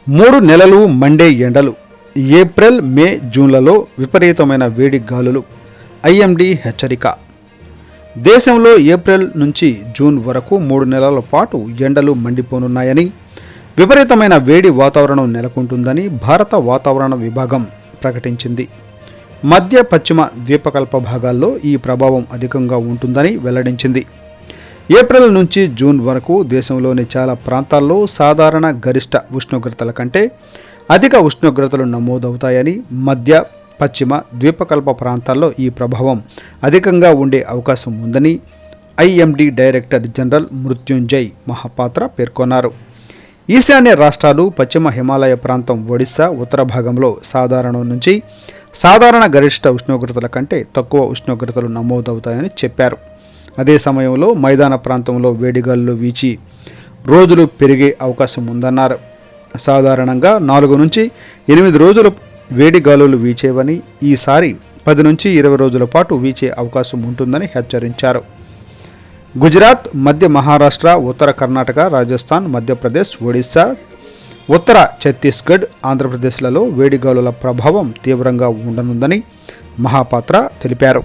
3 నెలలు మండే ఎండలు. ఏప్రిల్, మే, జూన్లలో విపరీతమైన వేడి గాలులు. ఐఎండీ హెచ్చరిక. దేశంలో ఏప్రిల్ నుంచి జూన్ వరకు 3 నెలల పాటు ఎండలు మండిపోనున్నాయని, విపరీతమైన వేడి వాతావరణం నెలకొంటుందని భారత వాతావరణ విభాగం ప్రకటించింది. మధ్య పశ్చిమ ద్వీపకల్ప భాగాల్లో ఈ ప్రభావం అధికంగా ఉంటుందని వెల్లడించింది. ఏప్రిల్ నుంచి జూన్ వరకు దేశంలోని చాలా ప్రాంతాల్లో సాధారణ గరిష్ట ఉష్ణోగ్రతల కంటే అధిక ఉష్ణోగ్రతలు నమోదవుతాయని, మధ్య పశ్చిమ ద్వీపకల్ప ప్రాంతాల్లో ఈ ప్రభావం అధికంగా ఉండే అవకాశం ఉందని IMD director general Mrutyunjay Mohapatra పేర్కొన్నారు. ఈశాన్య రాష్ట్రాలు, పశ్చిమ హిమాలయ ప్రాంతం, ఒడిశా ఉత్తర భాగంలో సాధారణం నుంచి సాధారణ గరిష్ట ఉష్ణోగ్రతల కంటే తక్కువ ఉష్ణోగ్రతలు నమోదవుతాయని చెప్పారు. అదే సమయంలో మైదాన ప్రాంతంలో వేడిగాలులు వీచి రోజులు పెరిగే అవకాశం ఉందన్నారు. సాధారణంగా 4 నుంచి 8 రోజులు వేడిగాలులు వీచేవని, ఈసారి 10 నుంచి 20 రోజుల పాటు వీచే అవకాశం ఉంటుందని హెచ్చరించారు. గుజరాత్, మధ్య మహారాష్ట్ర, ఉత్తర కర్ణాటక, రాజస్థాన్, మధ్యప్రదేశ్, ఒడిశా, ఉత్తర ఛత్తీస్గఢ్, ఆంధ్రప్రదేశ్లలో వేడిగాలుల ప్రభావం తీవ్రంగా ఉండనుందని మహాపాత్ర తెలిపారు.